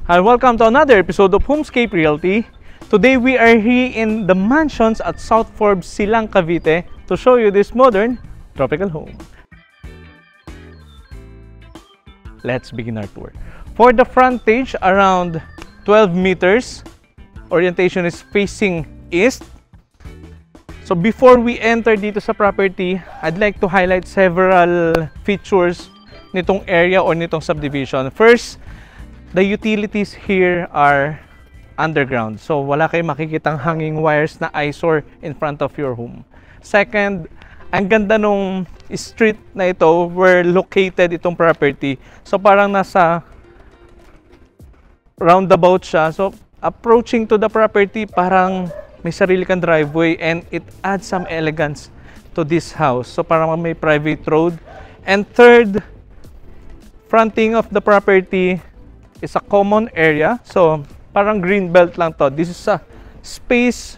Hi, welcome to another episode of Homescape Realty. Today we are here in the mansions at South Forbes, Silang, Cavite to show you this modern tropical home. Let's begin our tour. For the frontage, around 12 meters. Orientation is facing east. So before we enter dito sa property, I'd like to highlight several features nitong area or nitong subdivision. First, the utilities here are underground. So wala kayong makikitang hanging wires na eyesore in front of your home. Second, ang ganda nung street na ito where located itong property. So parang nasa roundabout siya. So approaching to the property, parang may sarili kang driveway and it adds some elegance to this house. So parang may private road. And third, fronting of the property is a common area. So parang green belt lang to. This is a space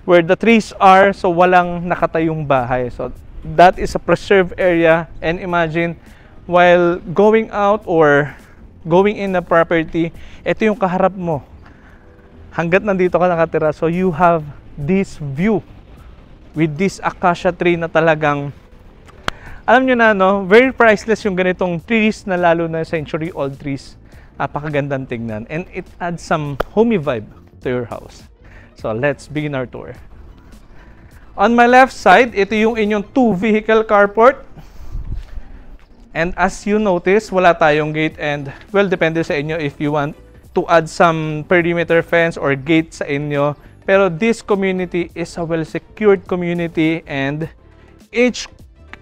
where the trees are, so walang nakatayong bahay. So that is a preserved area. And imagine, while going out or going in the property, ito yung kaharap mo. Hanggat nandito ka nakatira. So you have this view with this acacia tree na talagang, alam nyo na, no? Very priceless yung ganitong trees na lalo na century-old trees. Napakagandang tingnan and it adds some homey vibe to your house. So let's begin our tour. On my left side, ito yung inyong 2-vehicle carport. And as you notice, wala tayong gate and well, depende sa inyo if you want to add some perimeter fence or gate sa inyo. Pero this community is a well-secured community and each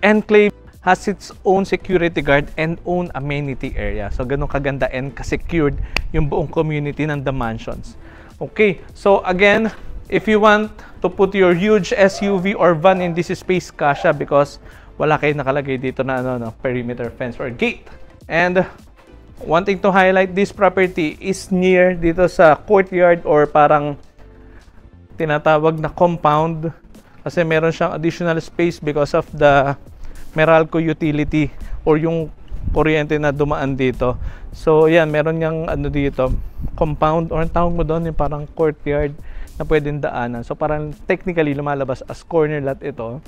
enclave has its own security guard and own amenity area. So, ganun kaganda and ka-secured yung buong community ng the mansions. Okay, so again, if you want to put your huge SUV or van in this space, kasha because wala kayo nakalagay dito na perimeter fence or gate. And one thing to highlight, this property is near dito sa courtyard or parang tinatawag na compound kasi meron siyang additional space because of the Meralco utility or yung kuryente na dumaan dito. So yan, meron niyang dito, compound or ang tawag mo doon yung parang courtyard na pwedeng daanan. So parang technically lumalabas as corner lot ito.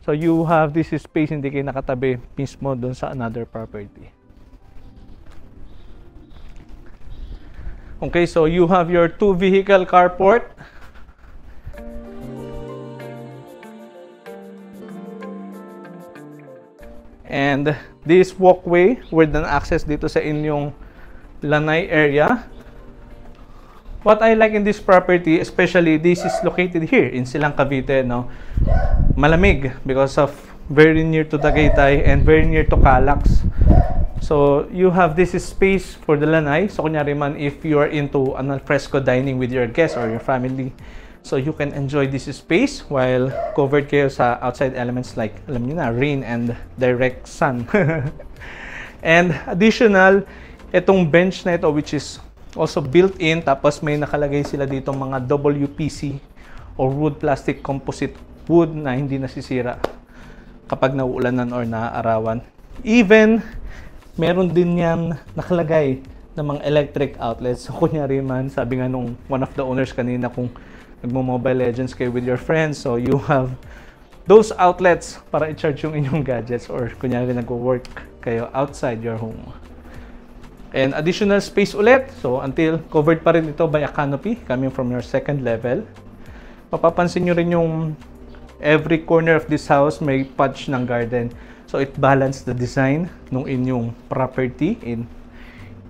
So you have this space, hindi kayo nakatabi mismo doon sa another property. Okay, so you have your 2-vehicle carport. And this walkway with an access dito sa inyong lanay area. What I like in this property, especially this is located here in Silang, Cavite, no? Malamig because of very near to Tagaytay and very near to Calax. So you have this space for the lanay. So kunyari man if you are into an alfresco dining with your guests or your family, so you can enjoy this space while covered kayo sa outside elements like, alam niyo na, rain and direct sun. And additional, itong bench na ito which is also built-in, tapos may nakalagay sila dito mga WPC or wood plastic composite wood na hindi nasisira kapag nauulanan or naaarawan. Even, meron din yan nakalagay ng mga electric outlets. So kunyari man, sabi nga nung one of the owners kanina, kung nagmo-Mobile Legends kayo with your friends, so you have those outlets para i-charge yung inyong gadgets or kunyari nagwo-work kayo outside your home. And additional space ulit, so until covered pa rin ito by a canopy coming from your second level. Mapapansin nyo rin yung every corner of this house may patch ng garden, so it balanced the design ng inyong property and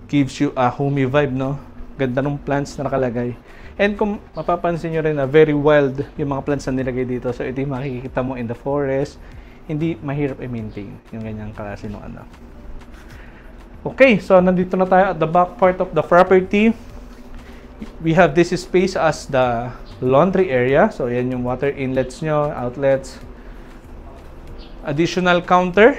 gives you a homey vibe, no? Ganda ng plants na nakalagay. And kung mapapansin nyo rin na very wild yung mga plants na nilagay dito. So ito yung makikita mo in the forest. Hindi mahirap i-maintain yung ganyang klase ng ano. Okay, so nandito na tayo at the back part of the property. We have this space as the laundry area. So yan yung water inlets nyo, outlets. Additional counter.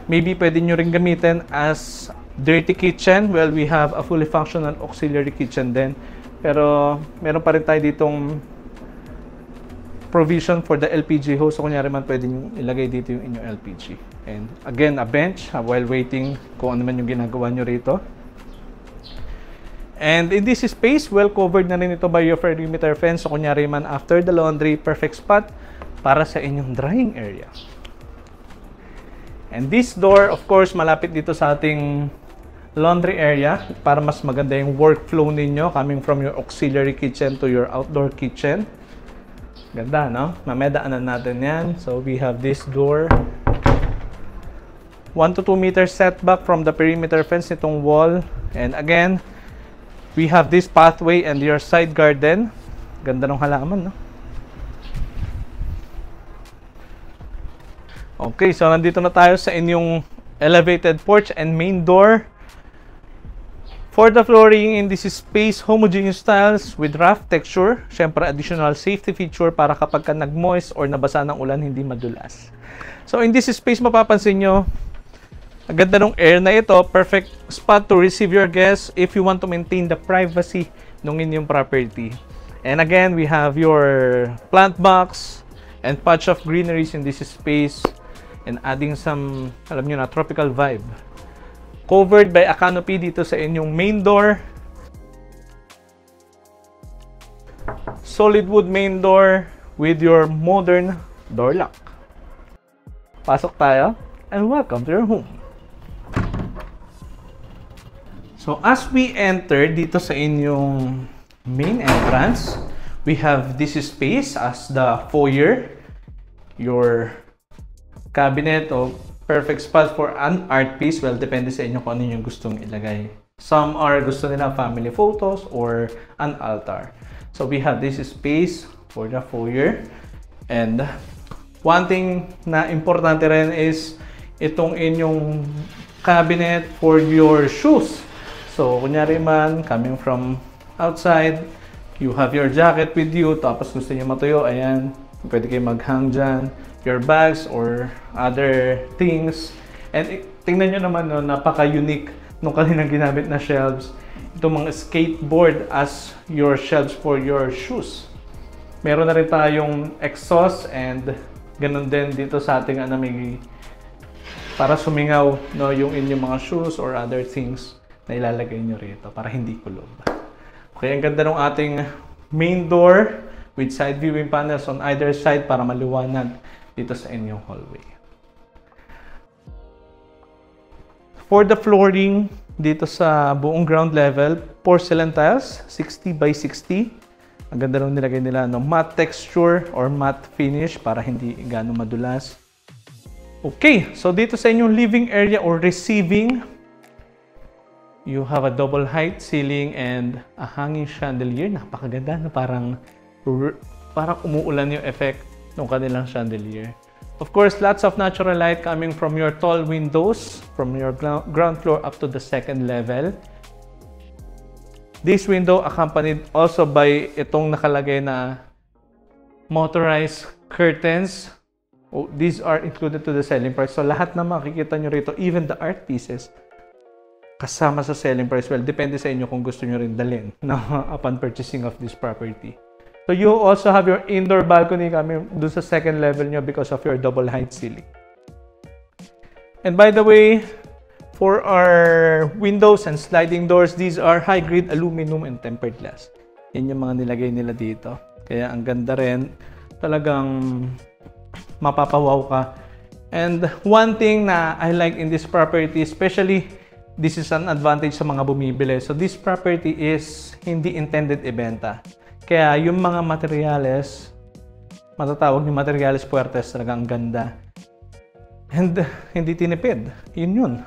Maybe pwede nyo rin gamitin as dirty kitchen. Well, we have a fully functional auxiliary kitchen din. Pero meron pa rin tayo ditong provision for the LPG hose. So kunyari man pwede nyo ilagay dito yung inyong LPG. And again, a bench while waiting kung ano man yung ginagawa nyo rito. And in this space, well covered na rin ito by your perimeter fence. So kunyari man after the laundry, perfect spot para sa inyong drying area. And this door, of course, malapit dito sa ating laundry area para mas maganda yung workflow ninyo coming from your auxiliary kitchen to your outdoor kitchen. Ganda, no? Mamaya daanan natin yan. So we have this door. 1 to 2 meters setback from the perimeter fence nitong wall. And again, we have this pathway and your side garden. Ganda ng halaman, no? Okay, so nandito na tayo sa inyong elevated porch and main door. For the flooring in this space, homogeneous tiles with rough texture. Syempre, additional safety feature para kapag ka nag-moist or nabasa ng ulan, hindi madulas. So in this space, mapapansin nyo, ang ganda ng air na ito. Perfect spot to receive your guests if you want to maintain the privacy ng inyong property. And again, we have your plant box and patch of greeneries in this space. And adding some, alam nyo na, tropical vibe. Covered by a canopy dito sa inyong main door. Solid wood main door with your modern door lock. Pasok tayo and welcome to your home. So as we enter dito sa inyong main entrance, we have this space as the foyer. Your cabinet o perfect spot for an art piece. Well, depende sa inyo kung ano yung gustong ilagay. Some are gusto nila family photos or an altar. So we have this space for the foyer. And one thing na importante rin is itong inyong cabinet for your shoes. So kunyari man, coming from outside, you have your jacket with you, tapos gusto niyo matuyo, ayan, pwede kayo mag-hang dyan. Your bags or other things. And tingnan nyo naman, no, napaka-unique nung kanilang ginamit na shelves. Itong mga skateboard as your shelves for your shoes. Meron na rin tayong exhaust and ganun din dito sa ating may para sumingaw, no, yung inyong mga shoes or other things na ilalagay nyo rito para hindi kulob. Okay, ang ganda ng ating main door with side viewing panels on either side para maliwanag dito sa inyong hallway. For the flooring dito sa buong ground level, porcelain tiles, 60 by 60. Ang ganda nung nilagay nila, no, matte texture or matte finish para hindi gaano madulas. Okay, so dito sa inyong living area or receiving, you have a double height ceiling and a hanging chandelier. Napakaganda, no? Parang umuulan yung effect ng kanilang chandelier. Of course, lots of natural light coming from your tall windows from your ground floor up to the second level. This window accompanied also by itong nakalagay na motorized curtains. Oh, these are included to the selling price. So lahat na makikita nyo rito, even the art pieces, kasama sa selling price. Well, depende sa inyo kung gusto nyo rin dalhin upon purchasing of this property. So you also have your indoor balcony coming dun sa second level nyo because of your double height ceiling. And by the way, for our windows and sliding doors, these are high-grade aluminum and tempered glass. Yan yung mga nilagay nila dito. Kaya ang ganda rin. Talagang mapapawaw ka. And one thing na I like in this property, especially this is an advantage sa mga bumibili. So this property is hindi intended ibenta. Kaya yung mga materyales, matatawag ni materyales puertes, talagang ganda. And hindi tinipid. Yun.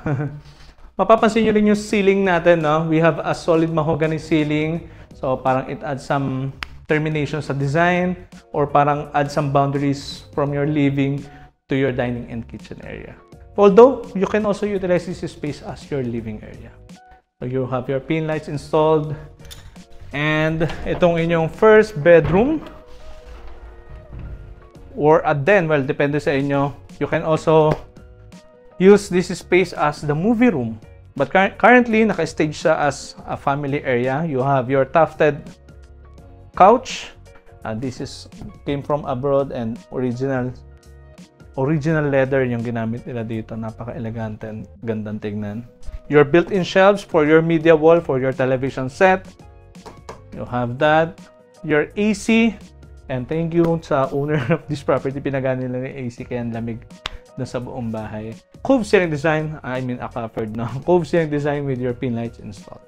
Mapapansin nyo rin yung ceiling natin, no? We have a solid mahogany ceiling. So, parang it adds some termination sa design or parang add some boundaries from your living to your dining and kitchen area. Although, you can also utilize this space as your living area. So, you have your pin lights installed. And itong inyong first bedroom or a den, well, depende sa inyo. You can also use this space as the movie room. But currently, naka-stage siya as a family area. You have your tufted couch. This came from abroad and original leather yung ginamit nila dito. Napaka-elegante and gandang tignan. Your built-in shelves for your media wall, for your television set. You have that. Your AC. And thank you sa owner of this property. Pinagana nila ng AC kaya lamig na sa buong bahay. Cove ceiling design, a covered na. Cove ceiling design with your pin lights installed.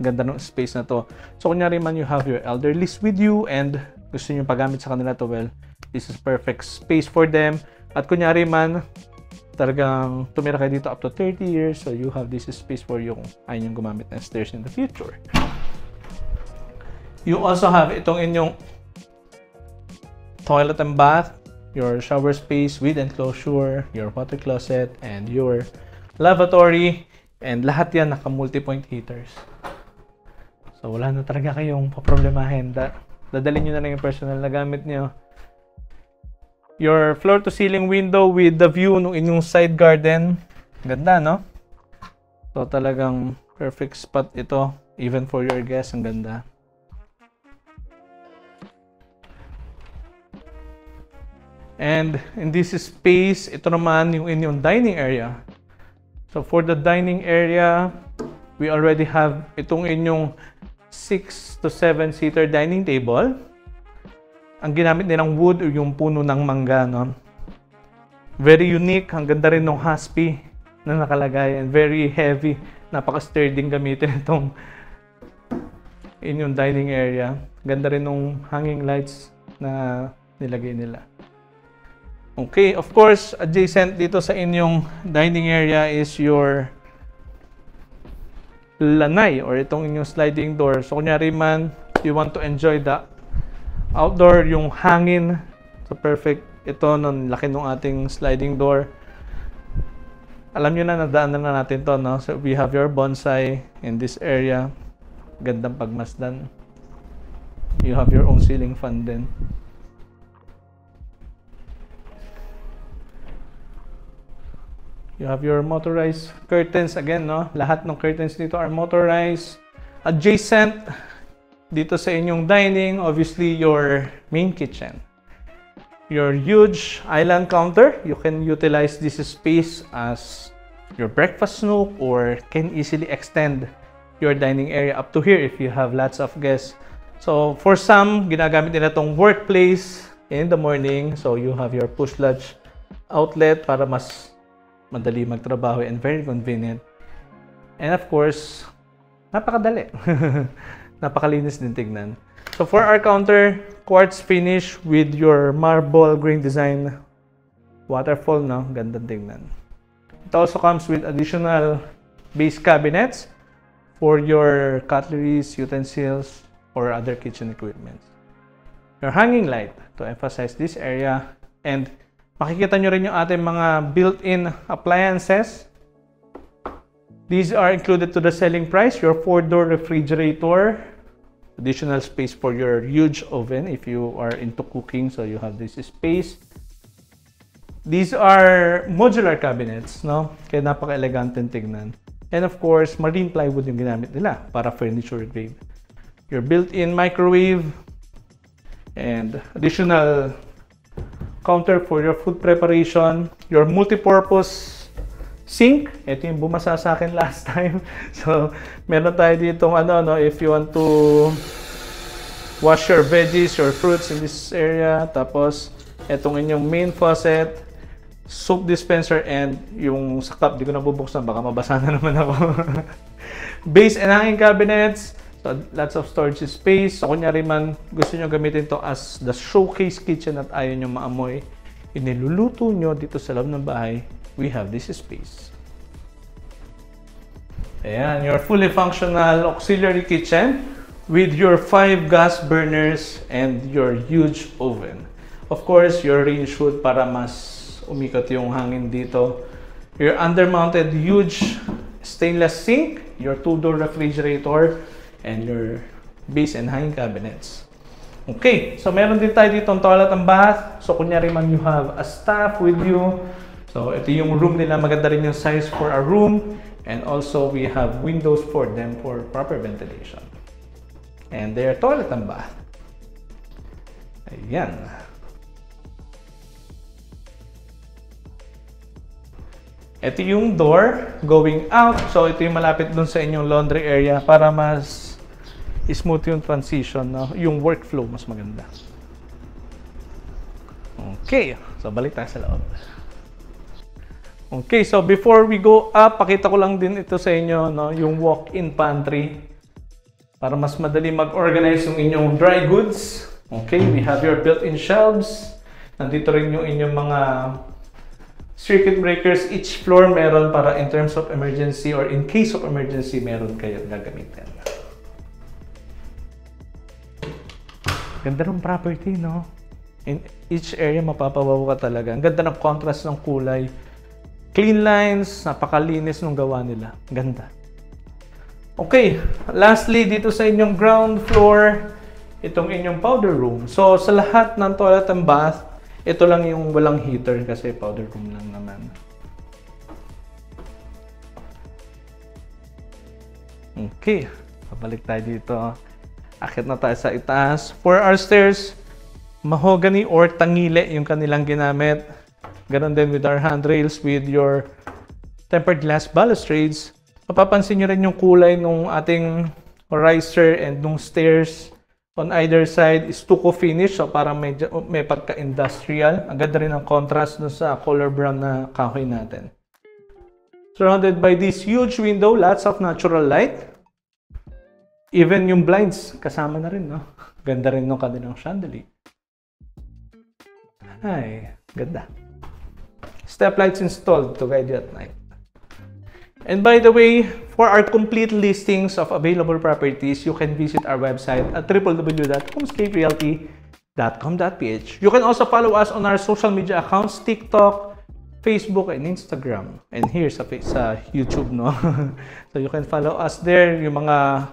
Ganda ng space na to. So, kunyari man you have your elderlies with you and gusto nyo paggamit sa kanila to, well, this is perfect space for them. At kunyari man, talagang tumira kayo dito up to 30 years, so you have this space for you kung ayaw nyo gumamit ng stairs in the future. You also have itong inyong toilet and bath, your shower space with enclosure, your water closet, and your lavatory. And lahat yan naka-multi-point heaters. So, wala na talaga kayong paproblemahin. Dadalhin nyo na lang yung personal na gamit nyo. Your floor-to-ceiling window with the view ng inyong side garden. Ganda, no? So, talagang perfect spot ito. Even for your guests, ang ganda. And in this space, ito naman yung inyong dining area. So for the dining area, we already have itong inyong 6 to 7 seater dining table. Ang ginamit nilang wood o yung puno ng mangga, no? Very unique. Ang ganda rin ng haspi na nakalagay and very heavy. Napaka-sturdy gamitin itong inyong dining area. Ganda rin ng hanging lights na nilagay nila. Okay, of course, adjacent dito sa inyong dining area is your lanay or itong inyong sliding door. So, kunyari man, you want to enjoy the outdoor, yung hangin. So, perfect ito ng laki ng ating sliding door. Alam nyo na, nadaanan na natin to, no? So, we have your bonsai in this area. Gandang pagmasdan. You have your own ceiling fan din. You have your motorized curtains again, no? Lahat ng curtains dito are motorized. Adjacent dito sa inyong dining, obviously your main kitchen. Your huge island counter, you can utilize this space as your breakfast nook or can easily extend your dining area up to here if you have lots of guests. So for some, ginagamit nila tong workplace in the morning. So you have your push latch outlet para mas madali magtrabaho and very convenient. And of course, napakadali. Napakalinis din tignan. So for our counter, quartz finish with your marble grain design waterfall, no? Ganda tignan. It also comes with additional base cabinets for your cutleries, utensils, or other kitchen equipment. Your hanging light to emphasize this area, and makikita nyo rin yung ating mga built-in appliances. These are included to the selling price. Your 4-door refrigerator, additional space for your huge oven if you are into cooking, so you have this space. These are modular cabinets, no? Kaya napaka-elegante tignan. And of course, marine plywood yung ginamit nila para furniture grade. Your built-in microwave and additional counter for your food preparation, your multi-purpose sink. Ito yung bumasa sa akin last time. So, meron tayo ditong if you want to wash your veggies, your fruits in this area. Tapos, itong inyong main faucet, soap dispenser, and yung sa cup, di ko na bubuksan, baka mabasa na naman ako. Base and hanging cabinets. So, lots of storage space. So, kunyari man, gusto nyo gamitin to as the showcase kitchen at ayaw nyo maamoy, iniluluto nyo dito sa loob ng bahay, we have this space. Ayan, your fully functional auxiliary kitchen with your 5 gas burners and your huge oven. Of course, your range hood para mas umikot yung hangin dito. Your under-mounted huge stainless sink, your 2-door refrigerator, and your base and hanging cabinets. Okay, so meron din tayo dito ang toilet and bath. So kunyari man you have a staff with you. So ito yung room nila, maganda rin yung size for a room. And also we have windows for them for proper ventilation. And their toilet and bath. Ayan. Ito yung door going out. So ito yung malapit dun sa inyong laundry area para mas smooth yung transition, no? Yung workflow mas maganda. Okay, so balik tayo sa loob. Okay, so before we go up, pakita ko lang din ito sa inyo, no? Yung walk-in pantry para mas madali mag-organize yung inyong dry goods. Okay, we have your built-in shelves. Nandito rin yung inyong mga circuit breakers. Each floor meron para in terms of emergency or in case of emergency, meron kayo gagamitin. Ganda ng property, no? In each area, mapapawaw ka talaga. Ang ganda ng contrast ng kulay. Clean lines, napakalinis ng gawa nila. Ganda. Okay, lastly, dito sa inyong ground floor, itong inyong powder room. So, sa lahat ng toilet and bath, ito lang yung walang heater kasi powder room lang naman. Okay, pabalik tayo dito. Akit na tayo sa itaas. For our stairs, mahogany or tangile yung kanilang ginamit. Ganon din with our handrails with your tempered glass balustrades. Mapapansin nyo rin yung kulay ng ating riser and ng stairs on either side is stucco finish. So parang may pagka-industrial. Ang ganda rin ang contrast dun sa color brown na kahoy natin. Surrounded by this huge window, lots of natural light. Even yung blinds, kasama na rin, no? Ganda rin ng kanilang chandelier. Ay, ganda. Step lights installed to guide you at night. And by the way, for our complete listings of available properties, you can visit our website at www.homescaperealty.com.ph. You can also follow us on our social media accounts, TikTok, Facebook, and Instagram. And here sa YouTube, no? So you can follow us there, yung mga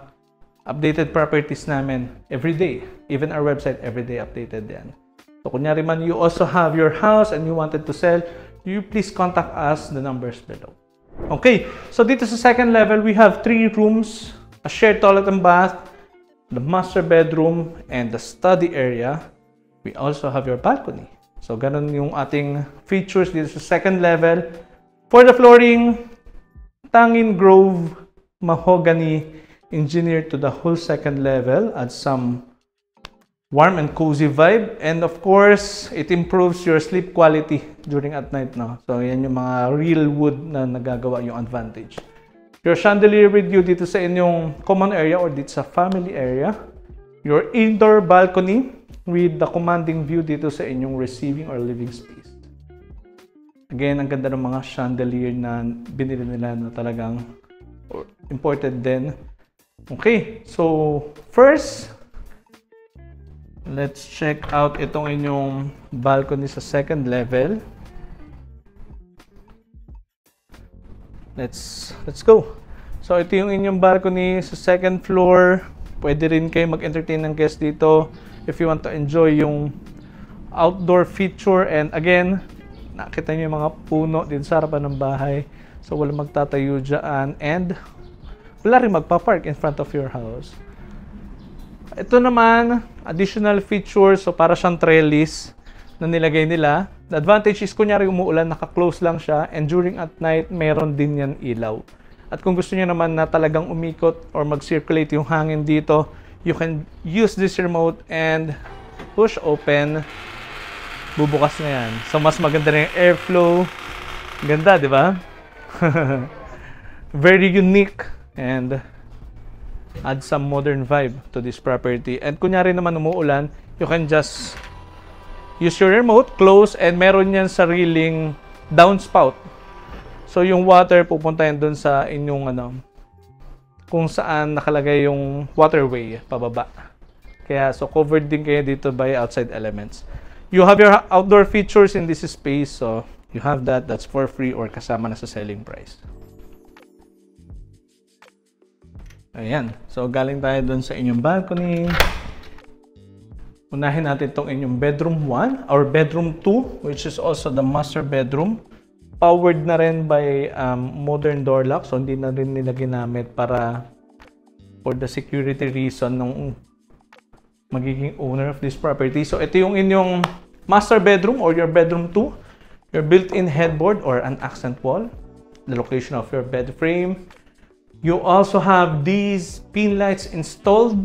updated properties namin every day. Even our website, every day updated yan. So, kunyari man you also have your house and you wanted to sell, you please contact us, the numbers below. Okay, so dito sa second level, we have 3 rooms, a shared toilet and bath, the master bedroom, and the study area. We also have your balcony. So, ganun yung ating features dito sa second level. For the flooring, Tangin Grove mahogany engineered to the whole second level, adds some warm and cozy vibe, and of course it improves your sleep quality during at night, no? So yan yung mga real wood na nagagawa yung advantage. Your chandelier with you dito sa inyong common area or dito sa family area. Your indoor balcony with the commanding view dito sa inyong receiving or living space. Again, ang ganda ng mga chandelier na binili nila na talagang imported din. Okay, so first, let's check out itong inyong balcony sa second level. Let's go. So ito yung inyong balcony sa second floor. Pwede rin kayo mag-entertain ng guests dito if you want to enjoy yung outdoor feature. And again, nakita nyo yung mga puno din sa harapan ng bahay. So wala magtatayo dyan and wala rin magpa-park in front of your house. Ito naman, additional features, so para siyang trellis na nilagay nila. The advantage is, kunyari umuulan, naka-close lang siya, and during at night, meron din yan ilaw. At kung gusto niyo naman na talagang umikot or mag-circulate yung hangin dito, you can use this remote and push open. Bubukas na yan. So, mas maganda rin yung airflow. Ganda, di ba? Very unique and add some modern vibe to this property. And kunyari naman umuulan, you can just use your remote, close, and meron yan sariling downspout. So yung water pupunta yan dun sa inyong kung saan nakalagay yung waterway pababa. Kaya so covered din kayo dito by outside elements. You have your outdoor features in this space, so you have that. That's for free or kasama na sa selling price. Ayan. So galing tayo dun sa inyong balcony. Unahin natin itong inyong bedroom 1 or bedroom 2, which is also the master bedroom. Powered na rin by modern door lock. So, hindi na rin nila ginamit para for the security reason ng magiging owner of this property. So, ito yung inyong master bedroom or your bedroom 2. Your built-in headboard or an accent wall. The location of your bed frame. You also have these pin lights installed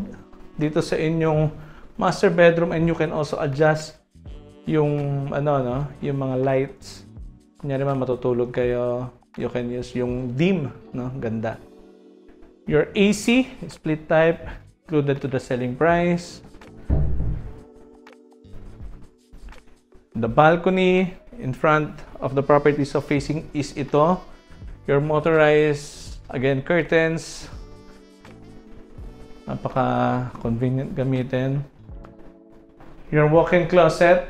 dito sa inyong master bedroom, and you can also adjust yung yung mga lights. Kunyari man matutulog kayo, you can use yung dim, no? Ganda. Your AC, split type, included to the selling price. The balcony in front of the property, so facing is ito. Your motorized, again, curtains. Napaka-convenient gamitin. Your walk-in closet,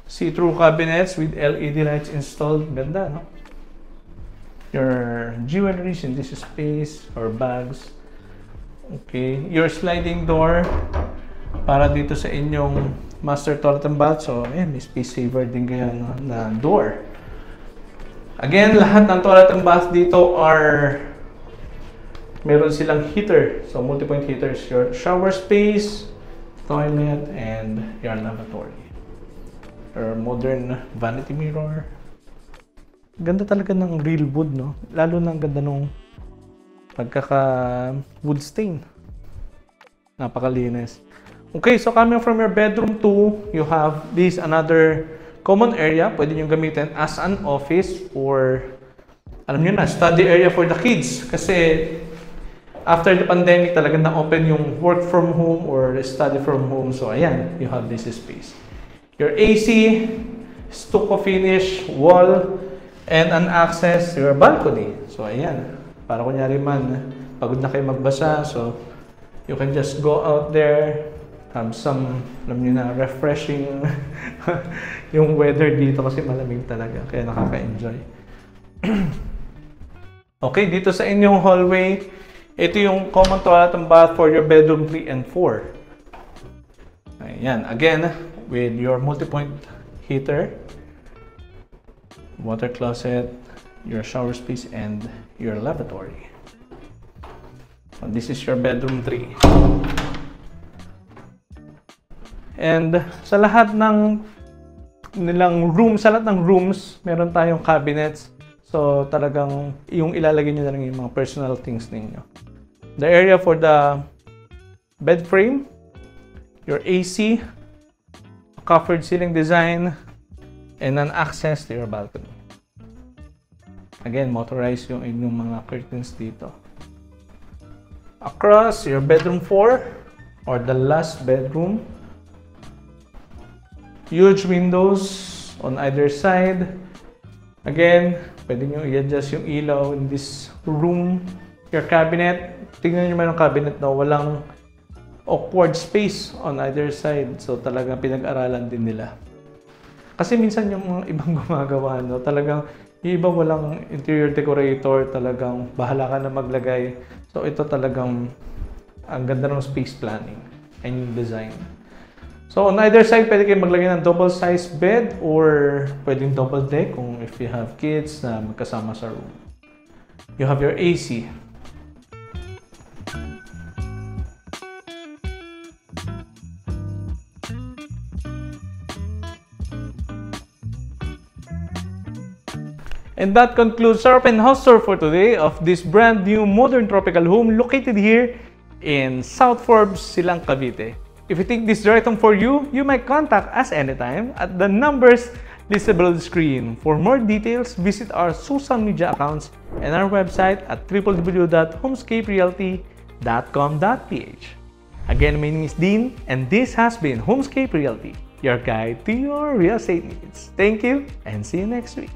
see-through cabinets with LED lights installed. Ganda, no? Your jewelry in this space or bags. Okay. Your sliding door para dito sa inyong master toilet and bath. So, ayan, may space saver din kayo, no, na door. Again, lahat ng toilet and bath dito are meron silang heater. So, multi-point heaters. Your shower space, toilet, and your lavatory. Your modern vanity mirror. Ganda talaga ng real wood, no? Lalo na ang ganda nung pagkaka-wood stain. Napakalinis. Okay, so coming from your bedroom 2, you have this another common area. Pwede nyo gamitin as an office or, alam nyo na, study area for the kids. Kasi after the pandemic, talagang na-open yung work from home or study from home. So, ayan, you have this space. Your AC, stucco finish, wall, and an access to your balcony. So, ayan. Para kunyari man, pagod na kayo magbasa. So, you can just go out there, have some, alam nyo na, refreshing yung weather dito kasi malamig talaga. Kaya nakaka-enjoy. Okay, dito sa inyong hallway, ito yung common toilet and bath for your bedroom 3 and 4. Ayan. Again, with your multi-point heater, water closet, your shower space, and your lavatory. So this is your bedroom 3. And sa lahat ng nilang rooms, sa lahat ng rooms, meron tayong cabinets. So talagang yung ilalagay nyo na lang yung mga personal things ninyo. The area for the bed frame, your AC, covered ceiling design, and an access to your balcony. Again, motorized yung inyong mga curtains dito. Across your bedroom 4 or the last bedroom, huge windows on either side. Again, pwede nyo i-adjust yung ilaw in this room. Your cabinet, tingnan nyo man yung cabinet na walang awkward space on either side. So talagang pinag-aralan din nila. Kasi minsan yung mga ibang gumagawa, no, talagang yung iba walang interior decorator, talagang bahala ka na maglagay. So ito talagang ang ganda ng space planning and design. So on either side, pwede kayo maglagay ng double-sized bed or pwedeng double deck kung if you have kids na magkasama sa room. You have your AC. And that concludes our open house tour for today of this brand new modern tropical home located here in South Forbes, Silang, Cavite. If you think this is the right home for you, you might contact us anytime at the numbers listed below the screen. For more details, visit our social media accounts and our website at www.homescaperealty.com.ph. Again, my name is Dean, and this has been Homescape Realty, your guide to your real estate needs. Thank you, and see you next week.